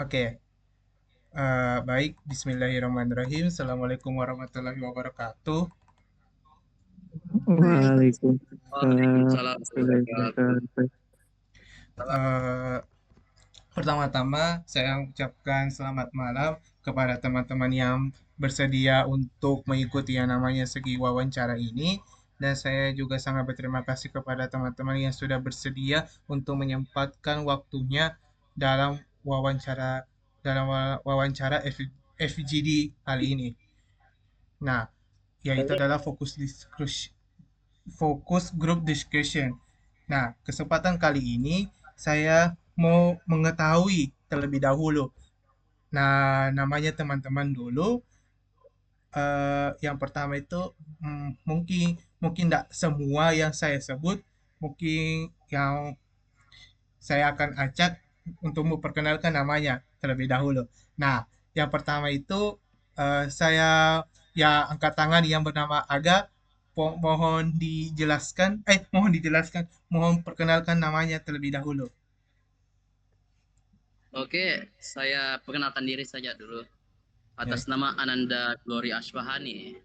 Oke, baik. Bismillahirrahmanirrahim. Assalamualaikum warahmatullahi wabarakatuh. Waalaikumsalam Waalaikumsalam warahmatullahi wabarakatuh. wabarakatuh. Eh, Pertama-tama, saya ucapkan selamat malam kepada teman-teman yang bersedia untuk mengikuti yang namanya segi wawancara ini. Dan saya juga sangat berterima kasih kepada teman-teman yang sudah bersedia untuk menyempatkan waktunya dalam wawancara wawancara FGD kali ini. Nah, yaitu adalah fokus group discussion. Nah, kesempatan kali ini saya mau mengetahui terlebih dahulu. Nah, namanya teman-teman dulu. Yang pertama itu mungkin mungkin tidak semua yang saya sebut, mungkin yang saya akan acak untuk memperkenalkan namanya terlebih dahulu. Nah, yang pertama itu saya ya angkat tangan yang bernama Aga. Mohon dijelaskan, mohon perkenalkan namanya terlebih dahulu. Oke, saya perkenalkan diri saja dulu. Oke. Atas nama Ananda Glory Ashwahani.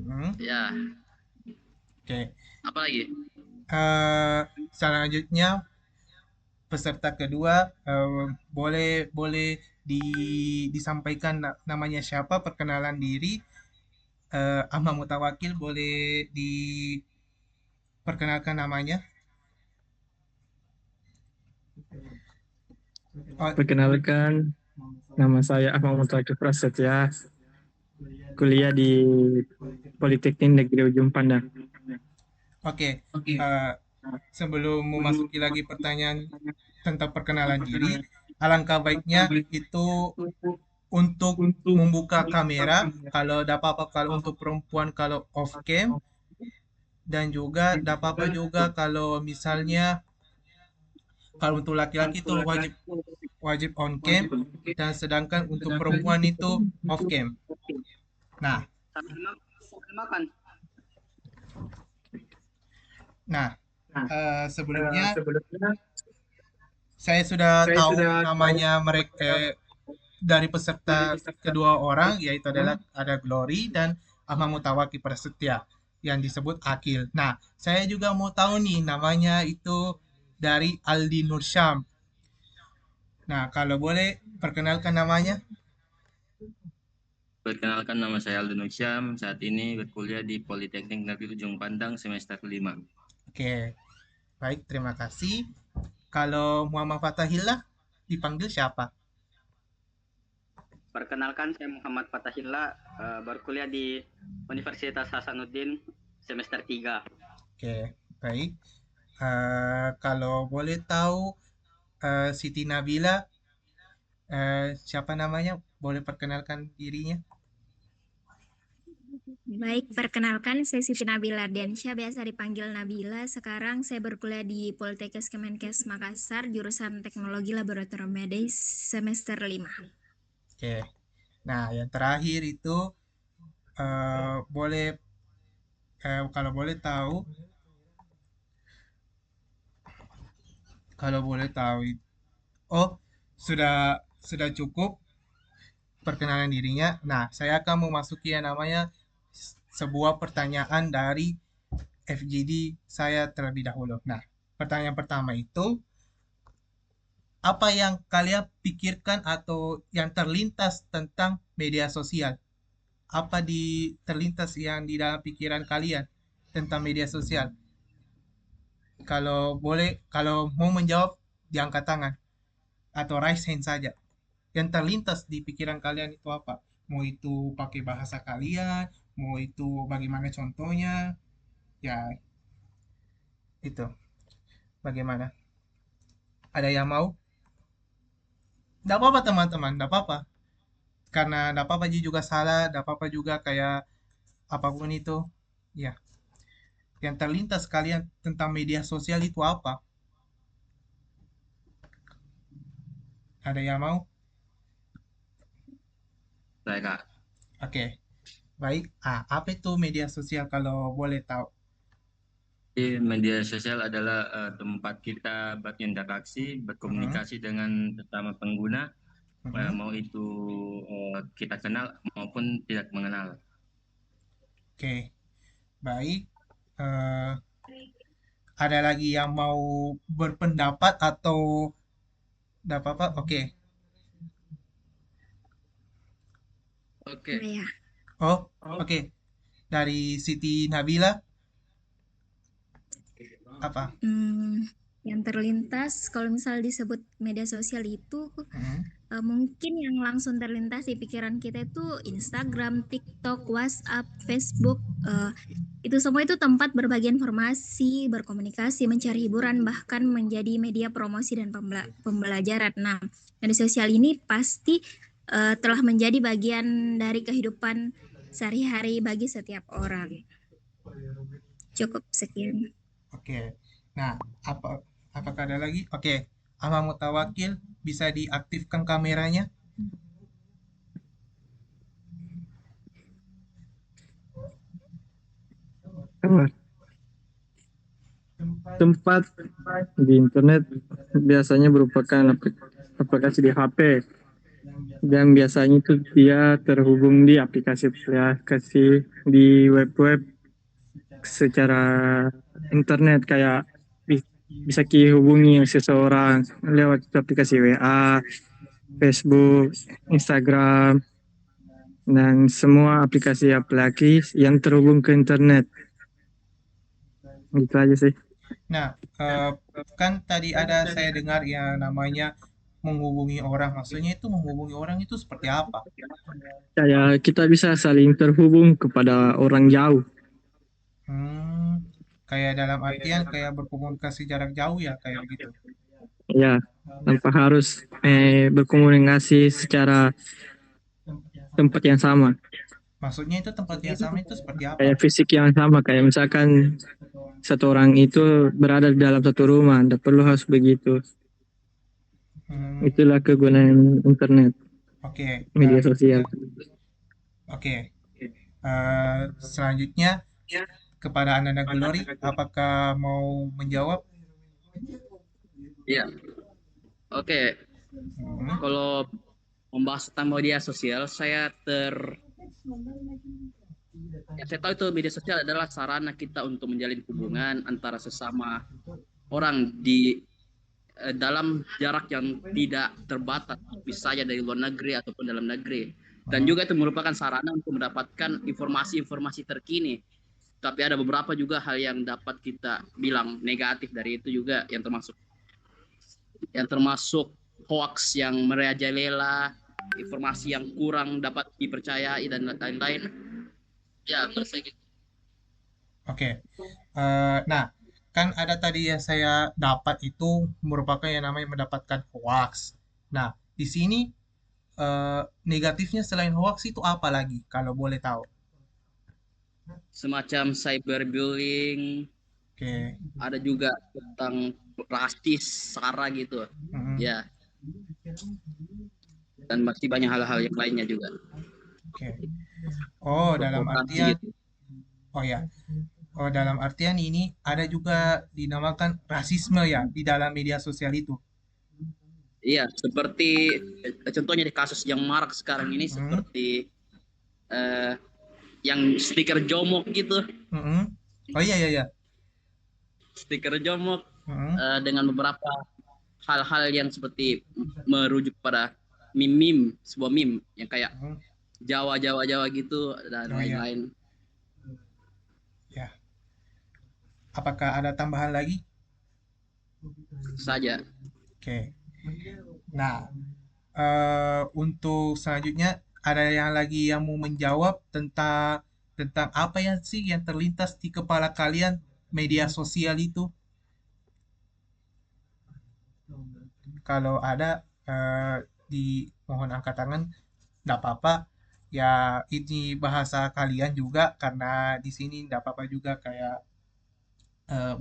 Hmm, Ya, oke. apa lagi? Eh, Selanjutnya peserta kedua, boleh boleh disampaikan namanya siapa, perkenalan diri. Ahmad Mutawakil boleh diperkenalkan namanya. Oh, Perkenalkan, nama saya Ahmad Mutawakil Prasetya, kuliah di Politeknik Negeri Ujung Pandang. oke. Eh, Sebelum memasuki lagi pertanyaan tentang perkenalan diri, alangkah baiknya itu untuk membuka kamera kalau ada apa-apa, kalau untuk perempuan kalau off cam, dan juga tidak apa-apa juga kalau misalnya kalau untuk laki-laki itu wajib wajib on cam, dan sedangkan untuk perempuan itu off cam. Nah, Sambil makan. nah, sebelumnya saya sudah tahu namanya mereka, dari peserta kedua orang, yaitu adalah ada Glory dan Ahmad Mutawaki Prasetya yang disebut Akil. Nah, saya juga mau tahu nih namanya itu dari Aldi Nursyam. Nah, kalau boleh perkenalkan namanya. Perkenalkan nama saya Aldo Syam. Saat ini berkuliah di Politeknik Negeri Ujung Pandang semester 5. Oke, baik, terima kasih. Kalau Muhammad Fatahillah dipanggil siapa? Perkenalkan, saya Muhammad Fatahillah, berkuliah di Universitas Hasanuddin semester 3. Oke, baik. Kalau boleh tahu, Siti Nabila, siapa namanya? Boleh perkenalkan dirinya? Baik, perkenalkan saya Siti Nabila Ardiansyah, biasa dipanggil Nabila. Sekarang saya berkuliah di Poltekkes Kemenkes Makassar, jurusan Teknologi Laboratorium Medis semester 5. Oke. Nah, yang terakhir itu boleh, kalau boleh tahu, kalau boleh tahu, oh, sudah cukup perkenalan dirinya. Nah, saya akan memasuki yang namanya sebuah pertanyaan dari FGD saya terlebih dahulu. Nah, pertanyaan pertama itu, apa yang kalian pikirkan atau yang terlintas tentang media sosial? Apa terlintas yang di dalam pikiran kalian tentang media sosial? Kalau boleh, kalau mau menjawab, diangkat tangan atau raise hand saja. Yang terlintas di pikiran kalian itu apa? Mau itu pakai bahasa kalian, mau itu bagaimana contohnya, ya itu. Bagaimana? Ada yang mau? Tidak apa-apa teman-teman, tidak apa-apa. Karena tidak apa-apa juga salah, tidak apa-apa juga kayak apapun itu. Ya, yang terlintas kalian tentang media sosial itu apa? Ada yang mau? Saya Kak. Oke, baik. Apa itu media sosial kalau boleh tahu? Jadi, media sosial adalah tempat kita berinteraksi, Mm-mm. berkomunikasi dengan sesama pengguna Mhm. mau itu kita kenal maupun tidak mengenal. Oke, baik. Eh, ada lagi yang mau berpendapat atau tidak apa-apa? Oke. Oke. Ya. Oh, oke. Dari Siti Nabila, apa? Yang terlintas kalau misal disebut media sosial itu Mhm. mungkin yang langsung terlintas di pikiran kita itu Instagram, TikTok, WhatsApp, Facebook. Itu semua itu tempat berbagi informasi, berkomunikasi, mencari hiburan, bahkan menjadi media promosi dan pembelajaran. Nah, media sosial ini pasti telah menjadi bagian dari kehidupan sehari-hari bagi setiap orang. Cukup sekian. Oke. Nah, apakah ada lagi? Oke. Ahmad Mutawakil, bisa diaktifkan kameranya? Tempat di internet biasanya merupakan aplikasi di HP, dan biasanya itu dia terhubung di aplikasi-aplikasi di web-web secara internet, kayak bisa dihubungi seseorang lewat aplikasi WA, Facebook, Instagram, dan semua aplikasi-aplikasi yang terhubung ke internet. Gitu aja sih. Nah, kan tadi ada saya dengar yang namanya menghubungi orang. Maksudnya itu menghubungi orang itu seperti apa? Kayak kita bisa saling terhubung kepada orang jauh. Kayak dalam artian kayak berkomunikasi jarak jauh ya, kayak begitu. Ya, tanpa harus berkomunikasi secara tempat yang sama. Maksudnya itu tempat yang sama itu seperti apa? Kayak fisik yang sama, kayak misalkan satu orang itu berada di dalam satu rumah, tidak perlu harus begitu. Hmm, Itulah kegunaan internet, oke, media sosial. oke. Selanjutnya kepada Ananda Glory, apakah mau menjawab? Iya. Oke, Hmm, kalau membahas tentang media sosial, saya tahu itu media sosial adalah sarana kita untuk menjalin hubungan antara sesama orang di dalam jarak yang tidak terbatas, bisa saja dari luar negeri ataupun dalam negeri. Dan hmm, juga itu merupakan sarana untuk mendapatkan informasi-informasi terkini. Tapi ada beberapa juga hal yang dapat kita bilang negatif dari itu juga, yang termasuk hoax yang merajalela, informasi yang kurang dapat dipercayai dan lain-lain. Ya, gitu. oke. Nah, kan ada tadi yang saya dapat itu merupakan yang namanya mendapatkan hoax. Nah, di sini negatifnya selain hoax itu apa lagi kalau boleh tahu? Semacam cyberbullying, Oke. ada juga tentang rasis, sara gitu. Mm, Ya, dan masih banyak hal-hal yang lainnya juga. oke. Oh, dalam Provokasi artian, gitu. oh ya, oh dalam artian ini ada juga dinamakan rasisme ya di dalam media sosial itu. Iya, seperti contohnya di kasus yang marak sekarang ini, Mm, seperti eh, yang stiker jomok gitu, mm, oh iya iya iya. stiker jomok Mm, dengan beberapa hal-hal yang seperti merujuk pada meme, sebuah meme yang kayak mm, Jawa Jawa Jawa gitu dan oh iya, lain-lain ya. Apakah ada tambahan lagi? saja. Oke. Nah, untuk selanjutnya ada yang lagi yang mau menjawab tentang apa yang sih yang terlintas di kepala kalian media sosial itu? Kalau ada di mohon angkat tangan, nggak apa-apa. Ya ini bahasa kalian juga karena di sini nggak apa-apa juga kayak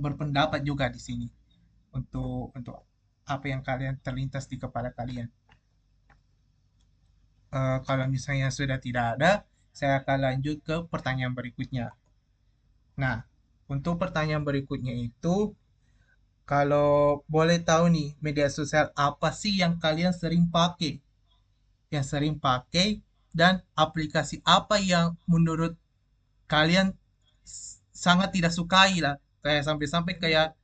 berpendapat juga di sini untuk apa yang kalian terlintas di kepala kalian. Kalau misalnya sudah tidak ada, saya akan lanjut ke pertanyaan berikutnya. Nah, untuk pertanyaan berikutnya itu, kalau boleh tahu nih, media sosial apa sih yang kalian sering pakai? yang sering pakai, dan aplikasi apa yang menurut kalian sangat tidak sukai lah, kayak sampai-sampai kayak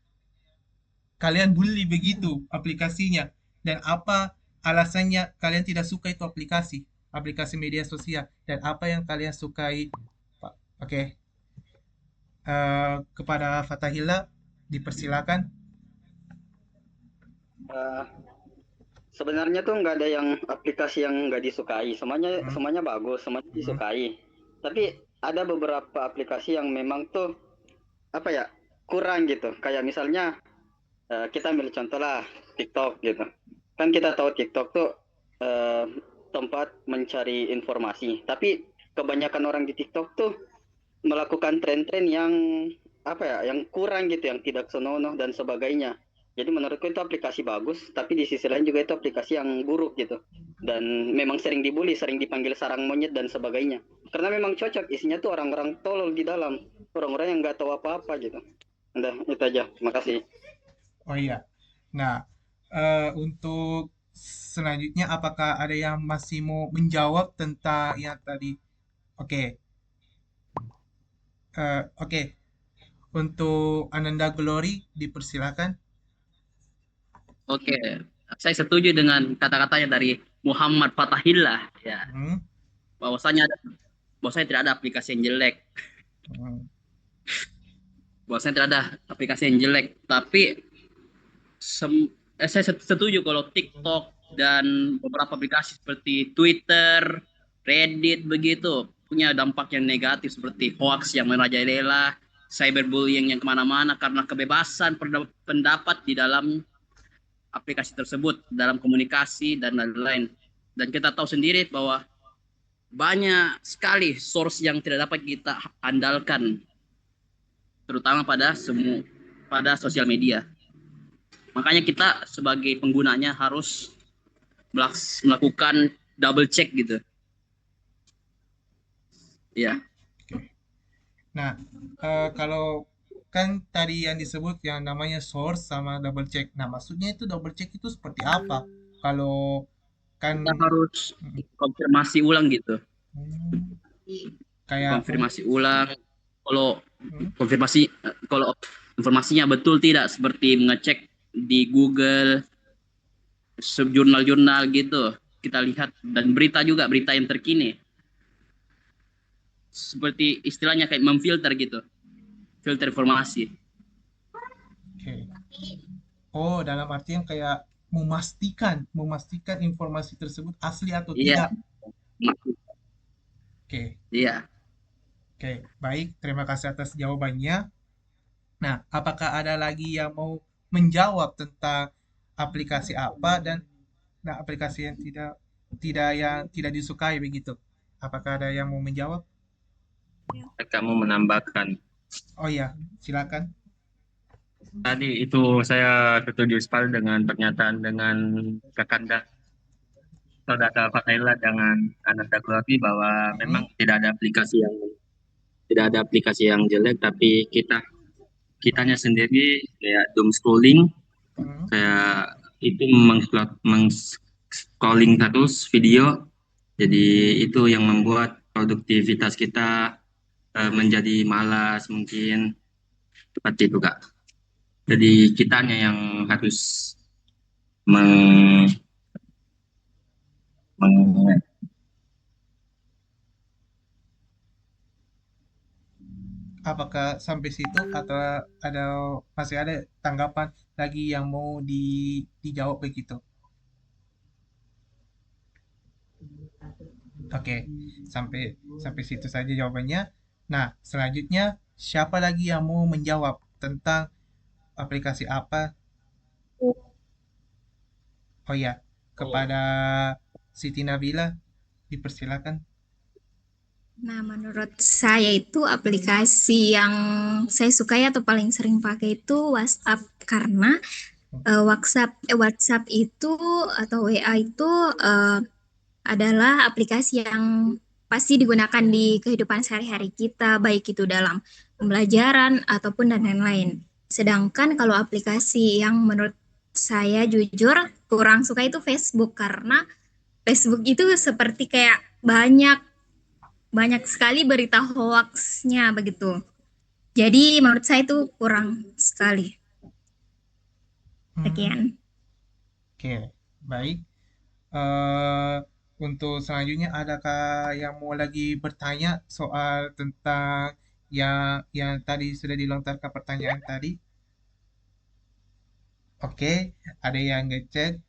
kalian bully begitu aplikasinya, dan apa alasannya kalian tidak suka itu aplikasi media sosial, dan apa yang kalian sukai, Pak. Oke. Kepada Fatahillah dipersilakan. Eh, Sebenarnya tuh nggak ada yang aplikasi yang nggak disukai. Semuanya Hmm, semuanya bagus, semuanya hmm, disukai. Tapi ada beberapa aplikasi yang memang tuh apa ya kurang gitu. Kayak misalnya kita ambil contoh lah TikTok gitu. Kan kita tahu TikTok tuh eh, tempat mencari informasi. Tapi kebanyakan orang di TikTok tuh melakukan tren-tren yang apa ya, yang kurang gitu, yang tidak senonoh dan sebagainya. Jadi menurutku itu aplikasi bagus, tapi di sisi lain juga itu aplikasi yang buruk gitu. Dan memang sering dibully, sering dipanggil sarang monyet dan sebagainya. Karena memang cocok, isinya tuh orang-orang tolol di dalam, orang-orang yang nggak tahu apa-apa gitu. Udah, itu aja. Terima kasih. oh iya. Nah, untuk selanjutnya apakah ada yang masih mau menjawab tentang yang tadi? Oke. Oke. Untuk Ananda Glory dipersilakan. Oke, saya setuju dengan kata-katanya dari Muhammad Fatahillah ya, Hmm, bahwasanya bahwasanya tidak ada aplikasi yang jelek, hmm, bahwasanya tidak ada aplikasi yang jelek, tapi saya setuju kalau TikTok dan beberapa aplikasi seperti Twitter, Reddit begitu punya dampak yang negatif seperti hoax yang merajalela, cyberbullying yang kemana-mana karena kebebasan pendapat di dalam aplikasi tersebut, dalam komunikasi dan lain-lain. Dan kita tahu sendiri bahwa banyak sekali source yang tidak dapat kita andalkan, terutama pada sosial media. Makanya kita sebagai penggunanya harus melakukan double check gitu. Ya, oke. Nah, kalau kan tadi yang disebut yang namanya source sama double check. Nah, maksudnya itu double check itu seperti apa? Kalau kan kita harus mm, konfirmasi ulang gitu. hmm, kayak Konfirmasi ulang. Kalau hmm, konfirmasi kalau informasinya betul tidak, seperti mengecek di Google, jurnal-jurnal gitu. Kita lihat, dan berita juga, berita yang terkini. Seperti istilahnya kayak memfilter gitu. Filter informasi. oke. Oh, dalam artian kayak memastikan informasi tersebut asli atau Iya, tidak. Oke, iya. oke. Baik, terima kasih atas jawabannya. Nah, apakah ada lagi yang mau menjawab tentang aplikasi apa dan nah aplikasi yang tidak disukai begitu? Apakah ada yang mau menjawab? Kamu menambahkan. Oh iya, silakan. Tadi itu saya setuju sekali dengan pernyataan dengan Kakanda Saudara Fatahillah dengan Ananda Glory bahwa Mm-mm, memang tidak ada aplikasi yang jelek, tapi kitanya sendiri kayak doom scrolling, mm, kayak itu scrolling terus video, jadi itu yang membuat produktivitas kita menjadi malas mungkin, seperti itu Kak. Jadi kitanya yang harus meng, meng- Apakah sampai situ atau ada masih ada tanggapan lagi yang mau dijawab begitu? Oke, sampai sampai situ saja jawabannya. Nah, selanjutnya siapa lagi yang mau menjawab tentang aplikasi apa? Oh ya, kepada Siti Nabila dipersilakan. Nah, menurut saya itu aplikasi yang saya sukai atau paling sering pakai itu WhatsApp, karena WhatsApp itu atau WA itu adalah aplikasi yang pasti digunakan di kehidupan sehari-hari kita, baik itu dalam pembelajaran ataupun dan lain-lain. Sedangkan kalau aplikasi yang menurut saya jujur kurang suka itu Facebook, karena Facebook itu seperti kayak banyak sekali berita hoaxnya begitu. Jadi menurut saya itu kurang sekali. Sekian. Oke, baik. Eh, untuk selanjutnya, adakah yang mau lagi bertanya soal tentang yang tadi sudah dilontarkan pertanyaan tadi? Oke, ada yang ngechat.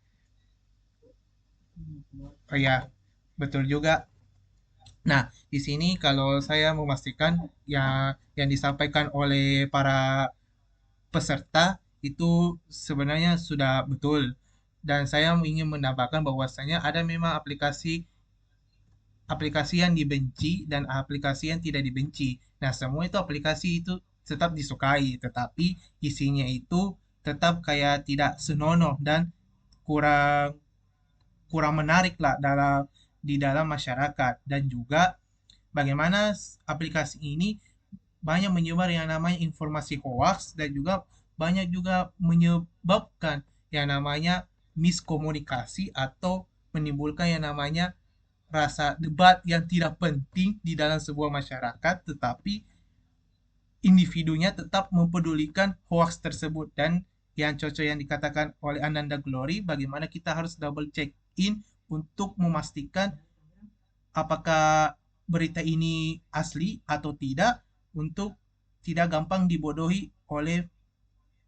Oh ya, betul juga. Nah, di sini kalau saya memastikan yang disampaikan oleh para peserta itu sebenarnya sudah betul. Dan saya ingin menambahkan bahwasanya ada memang aplikasi aplikasi yang dibenci dan aplikasi yang tidak dibenci. Nah, semua itu aplikasi itu tetap disukai, tetapi isinya itu tetap kayak tidak senonoh dan kurang kurang menarik lah di dalam masyarakat. Dan juga bagaimana aplikasi ini banyak menyebar yang namanya informasi hoax dan juga banyak juga menyebabkan yang namanya miskomunikasi atau menimbulkan yang namanya rasa debat yang tidak penting di dalam sebuah masyarakat, tetapi individunya tetap mempedulikan hoax tersebut. Dan yang cocok yang dikatakan oleh Ananda Glory, bagaimana kita harus double check in untuk memastikan apakah berita ini asli atau tidak, untuk tidak gampang dibodohi oleh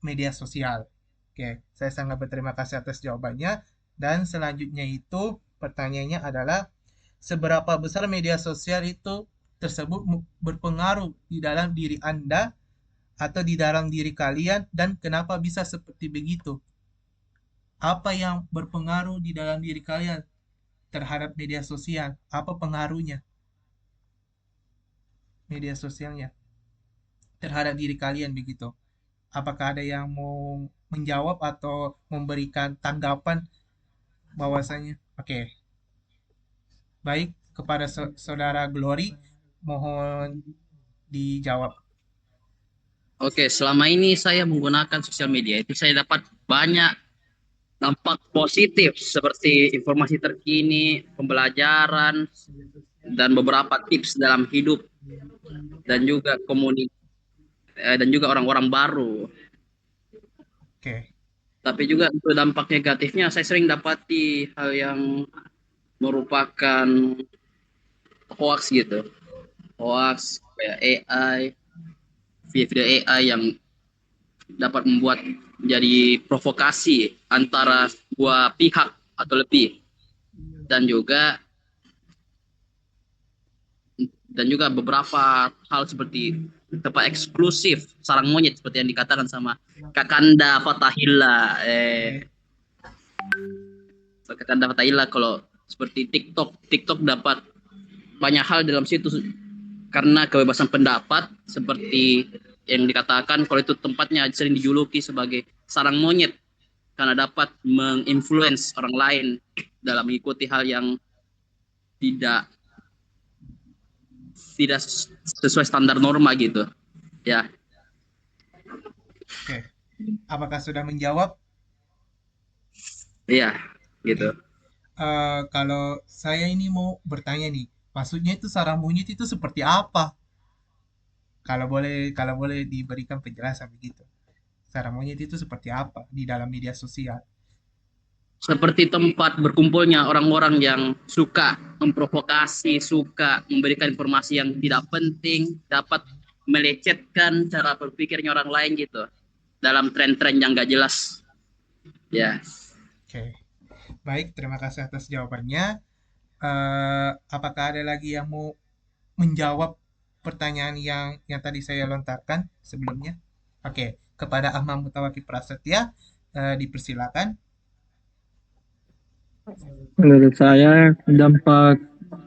media sosial. Oke, saya sangat berterima kasih atas jawabannya. Dan selanjutnya itu pertanyaannya adalah seberapa besar media sosial itu tersebut berpengaruh di dalam diri Anda atau di dalam diri kalian, dan kenapa bisa seperti begitu? Apa yang berpengaruh di dalam diri kalian terhadap media sosial? Apa pengaruhnya media sosialnya terhadap diri kalian begitu? Apakah ada yang mau menjawab atau memberikan tanggapan bahwasanya? Oke, baik, kepada saudara Glory, mohon dijawab. Oke, selama ini saya menggunakan sosial media itu saya dapat banyak dampak positif seperti informasi terkini, pembelajaran, dan beberapa tips dalam hidup dan juga dan juga orang-orang baru. Oke, Tapi juga untuk dampak negatifnya saya sering dapati hal yang merupakan hoax gitu. Hoax kayak AI, video AI yang dapat membuat jadi provokasi antara dua pihak atau lebih, dan juga beberapa hal seperti tempat eksklusif sarang monyet seperti yang dikatakan sama Kakanda Fatahillah Kakanda Fatahillah. Kalau seperti TikTok dapat banyak hal dalam situ karena kebebasan pendapat, seperti yang dikatakan kalau itu tempatnya sering dijuluki sebagai sarang monyet karena dapat menginfluence orang lain dalam mengikuti hal yang tidak sesuai standar norma gitu ya. oke. Apakah sudah menjawab? Iya gitu. Kalau saya ini mau bertanya nih, maksudnya itu sarang monyet itu seperti apa? Kalau boleh diberikan penjelasan begitu. Sarang monyet itu seperti apa di dalam media sosial? Seperti tempat berkumpulnya orang-orang yang suka memprovokasi, suka memberikan informasi yang tidak penting, dapat melecehkan cara berpikirnya orang lain gitu dalam tren-tren yang gak jelas ya. Oke, baik, terima kasih atas jawabannya. Apakah ada lagi yang mau menjawab pertanyaan yang tadi saya lontarkan sebelumnya? Oke, kepada Ahmad Mutawaki Prasetya, dipersilakan. Menurut saya dampak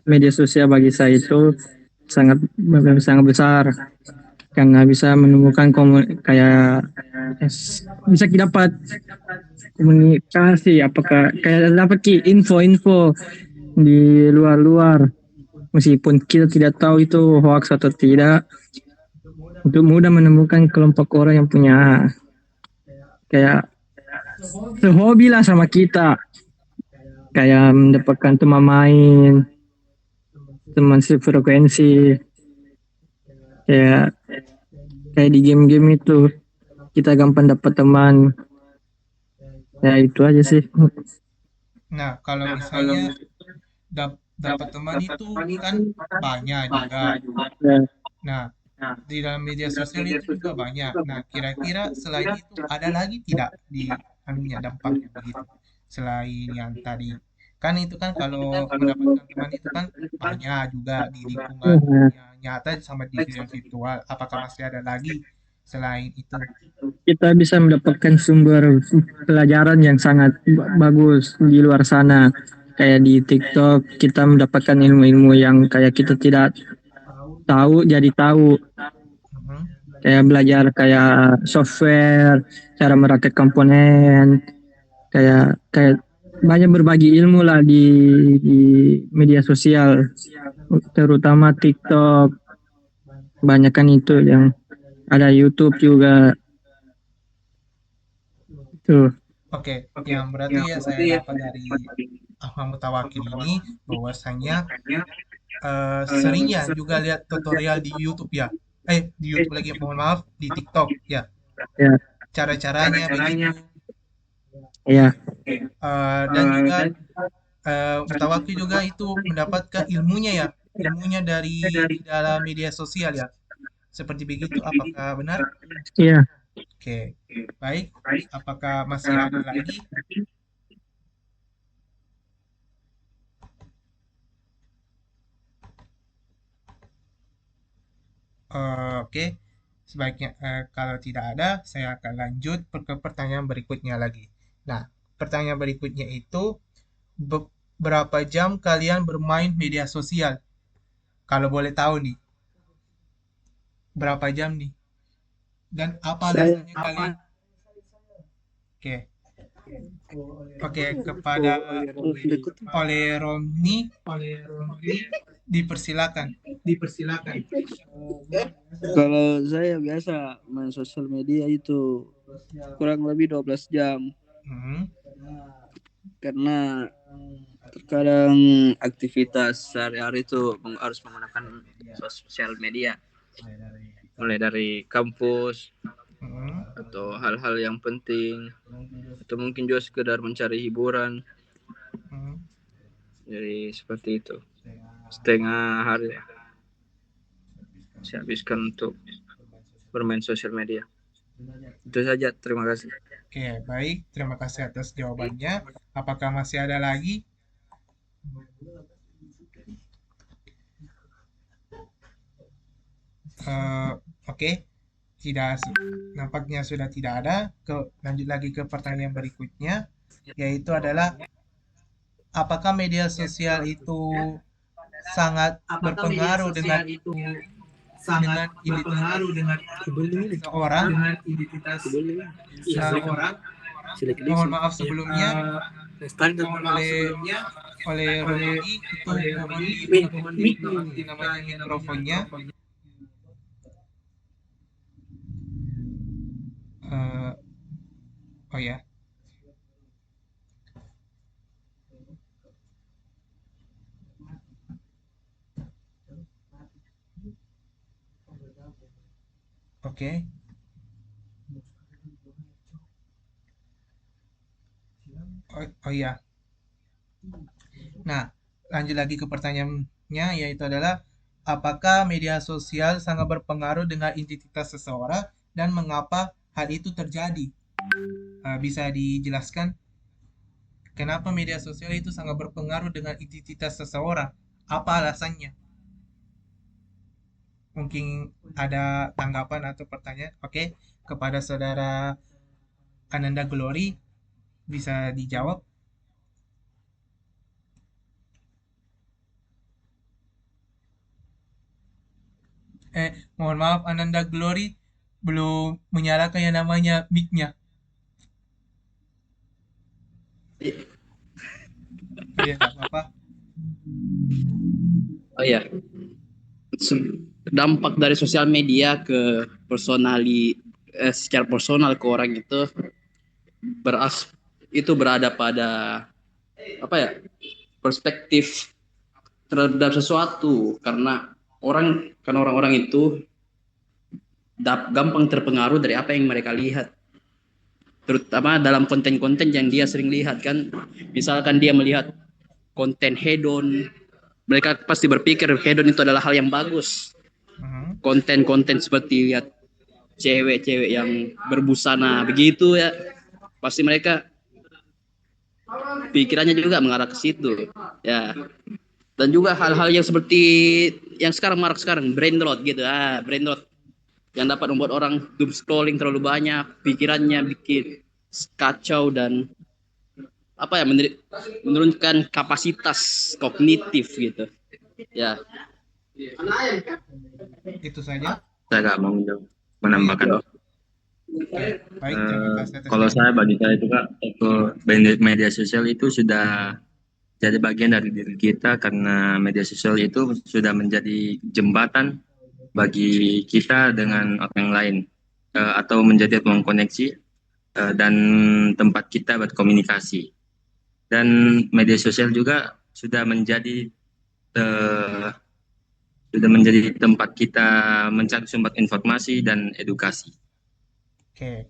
media sosial bagi saya itu sangat sangat besar karena bisa menemukan kayak bisa dapat komunikasi, apakah kayak dapat info-info di luar-luar, meskipun kita tidak tahu itu hoax atau tidak, untuk mudah menemukan kelompok orang yang punya kayak sehobi lah sama kita, kayak mendapatkan teman main, teman sefrekuensi, kayak kayak di game-game itu kita gampang dapat teman. Ya itu aja sih. Nah, kalau misalnya dapat teman itu kan banyak juga. Ya, Nah, di dalam media sosial itu juga banyak. Nah, kira-kira selain itu ada lagi tidak di anunya dampaknya begitu? Selain yang tadi. Kan itu kan kalau mendapatkan teman itu kan banyak juga di lingkungan ya. yang nyata sama di dunia virtual. Apakah masih ada lagi selain itu? Kita bisa mendapatkan sumber pelajaran yang sangat bagus di luar sana. Kayak di TikTok kita mendapatkan ilmu-ilmu yang kayak kita tidak tahu jadi tahu. Mhm. Kayak belajar kayak software, cara merakit komponen, kayak kayak banyak berbagi ilmu lah di media sosial, terutama TikTok. Banyak kan itu yang ada YouTube juga tuh. Oke, yang berarti ya saya dapat dari Ahmad Mutawakil ini bahwasanya seringnya juga lihat tutorial di YouTube ya. Di YouTube lagi, mohon maaf, di TikTok ya. Ya, Cara-caranya begitu. ya, Dan juga Mutawakil juga itu mendapatkan ilmunya ya. Ilmunya dari di dalam media sosial ya. Seperti begitu, apakah benar? iya. Oke, baik. Apakah masih ada lagi? Oke, sebaiknya kalau tidak ada, saya akan lanjut ke pertanyaan berikutnya lagi. Nah, pertanyaan berikutnya itu berapa jam kalian bermain media sosial? Kalau boleh tahu nih, berapa jam nih? Dan apa alasannya kalian? Oke, oke, kepada oleh Romni, dipersilakan. Kalau saya biasa main sosial media itu kurang lebih 12 jam Hmm, karena terkadang aktivitas sehari-hari itu harus menggunakan sosial media mulai dari kampus hmm, atau hal-hal yang penting atau mungkin juga sekedar mencari hiburan. hmm. Jadi seperti itu. Setengah hari saya habiskan untuk bermain sosial media. Itu saja, terima kasih. Oke, baik. Terima kasih atas jawabannya. Apakah masih ada lagi? Oke, tidak nampaknya sudah tidak ada. Lanjut lagi ke pertanyaan berikutnya, yaitu adalah apakah media sosial itu sangat berpengaruh dengan seseorang? Mohon maaf sebelumnya oleh Romani itu mohon diaktifkan namanya mikrofonnya. Oh ya. Oke. Oh iya. Nah, lanjut lagi ke pertanyaannya, yaitu adalah apakah media sosial sangat berpengaruh dengan identitas seseorang dan mengapa hal itu terjadi? Bisa dijelaskan kenapa media sosial itu sangat berpengaruh dengan identitas seseorang? Apa alasannya? Mungkin ada tanggapan atau pertanyaan? Oke, kepada saudara Ananda Glory bisa dijawab. Mohon maaf Ananda Glory belum menyalakan yang namanya mic-nya. Iya, nggak apa-apa. Oh iya, dampak dari sosial media ke secara personal ke orang itu itu berada pada apa ya, perspektif terhadap sesuatu, karena orang-orang itu gampang terpengaruh dari apa yang mereka lihat, terutama dalam konten-konten yang dia sering lihat kan. Misalkan dia melihat konten hedon, mereka pasti berpikir hedon itu adalah hal yang bagus. Mhm. Konten-konten seperti lihat cewek-cewek yang berbusana begitu ya, pasti mereka pikirannya juga mengarah ke situ ya. Dan juga hal-hal yang seperti yang sekarang marak sekarang, brain rot gitu, brain rot yang dapat membuat orang doom scrolling terlalu banyak, pikirannya bikin kacau dan apa ya, menurunkan kapasitas kognitif gitu ya. Itu saja. Saya nggak mau menambahkan. Oke, baik. Terima kasih atas Kalau saya, jawabannya. bagi saya itu Kak, itu media sosial itu sudah jadi bagian dari diri kita, karena media sosial itu sudah menjadi jembatan bagi kita dengan orang lain, atau menjadi ruang koneksi, dan tempat kita berkomunikasi. Dan media sosial juga eh, sudah menjadi tempat kita mencari sumber informasi dan edukasi. Oke,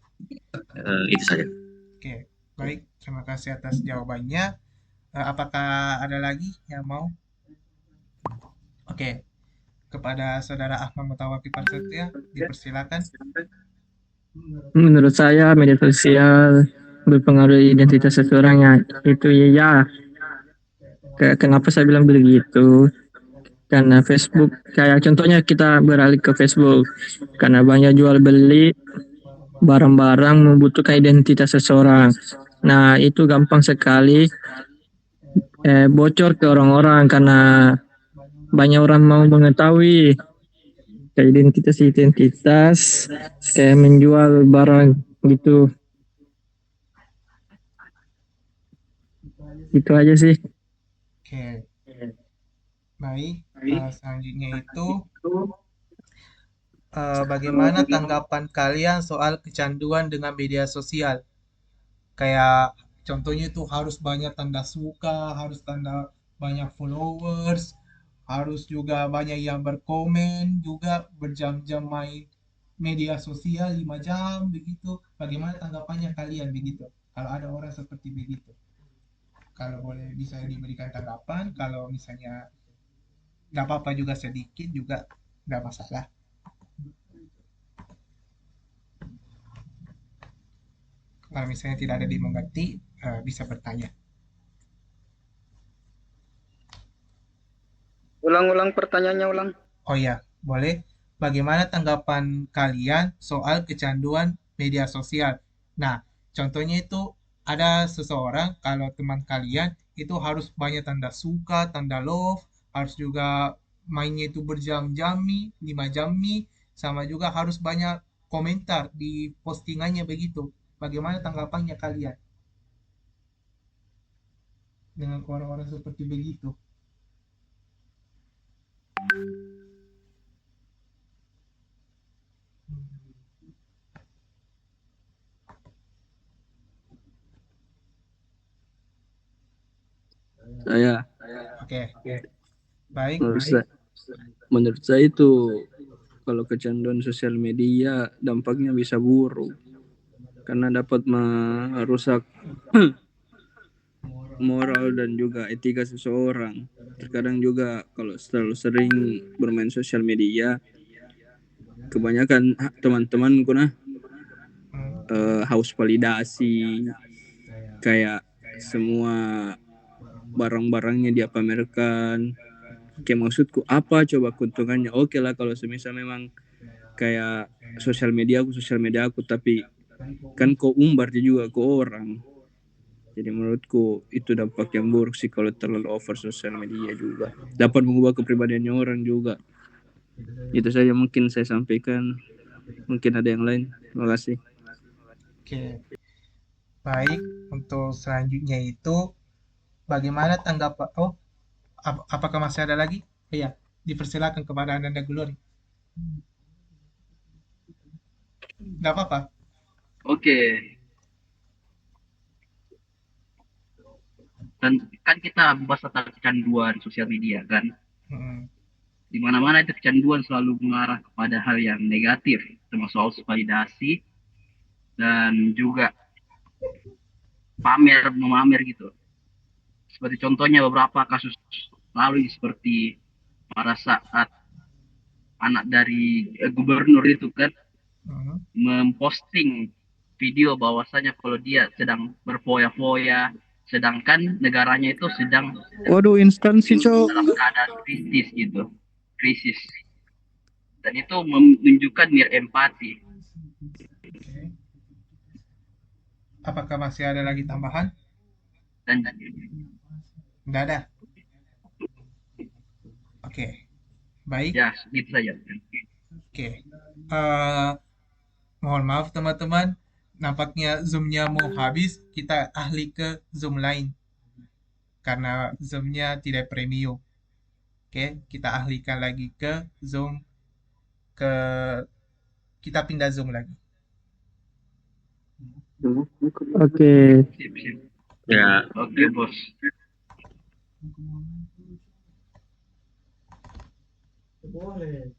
Itu saja. oke. Baik, terima kasih atas jawabannya. Apakah ada lagi yang mau? Oke, kepada Saudara Ahmad Mutawakkil Prasetya, dipersilakan. Menurut saya media sosial berpengaruh identitas seseorang ya. Itu ya. Kenapa saya bilang begitu? Karena Facebook, kayak contohnya kita beralih ke Facebook. Karena banyak jual beli barang-barang membutuhkan identitas seseorang. Nah, itu gampang sekali bocor ke orang-orang karena banyak orang mau mengetahui kayak identitas-identitas kayak menjual barang gitu. Itu aja sih. Oke, baik. Selanjutnya itu, bagaimana tanggapan kalian soal kecanduan dengan media sosial? Kayak contohnya itu harus banyak tanda suka, harus tanda banyak followers, harus juga banyak yang berkomen, juga berjam-jam main media sosial 5 jam begitu. Bagaimana tanggapannya kalian begitu? Kalau ada orang seperti begitu. Kalau boleh bisa diberikan tanggapan, kalau misalnya nggak apa-apa juga sedikit juga nggak masalah. Kalau misalnya tidak ada dimengerti, bisa bertanya. Ulang-ulang pertanyaannya ulang. Oh iya, boleh. Bagaimana tanggapan kalian soal kecanduan media sosial? Nah, contohnya itu ada seseorang, kalau teman kalian itu harus banyak tanda suka, tanda love, harus juga mainnya itu berjam-jam nih, 5 jam nih, sama juga harus banyak komentar di postingannya begitu. Bagaimana tanggapannya kalian dengan orang-orang seperti begitu? Saya Oke, baik. menurut saya, menurut saya itu kalau kecanduan sosial media dampaknya bisa buruk karena dapat merusak moral dan juga etika seseorang. Terkadang juga kalau terlalu sering bermain sosial media, kebanyakan teman-temanku Hmm, haus validasi, kayak semua barang-barangnya dia pamerkan. Kayak maksudku apa coba keuntungannya? Oke lah kalau semisal memang kayak sosial media aku, tapi kan kau umbar juga ke orang. Jadi menurutku itu dampak yang buruk sih kalau terlalu over sosial media juga. Dapat mengubah kepribadiannya orang juga. Itu saja mungkin saya sampaikan. Mungkin ada yang lain. Terima kasih. oke, baik. Untuk selanjutnya itu bagaimana tanggapan? Oh, apakah masih ada lagi? Iya, dipersilakan kepada Ananda Glory. Nggak apa-apa. Oke, kan kita bahas tentang kecanduan sosial media kan. Mm-mm. Di mana-mana itu kecanduan selalu mengarah kepada hal yang negatif, termasuk validasi dan juga memamer gitu. Seperti contohnya beberapa kasus lalu seperti pada saat anak dari gubernur itu kan Mm-mm. memposting video bahwasanya kalau dia sedang berfoya-foya, sedangkan negaranya itu sedang Waduh, instansi cok. dalam keadaan krisis gitu, krisis. Dan itu menunjukkan nilai empati. Oke. Apakah masih ada lagi tambahan? Dan Nggak ada. Oke, baik. ya gitu saja. Oke. Eh, mohon maaf teman-teman, nampaknya Zoom-nya mau habis. Kita ahli ke Zoom lain karena Zoom-nya tidak premium. Oke, kita alihkan lagi ke Zoom ke kita pindah Zoom lagi. Oke. Sip, sip. Ya, Oke, bos. Boleh.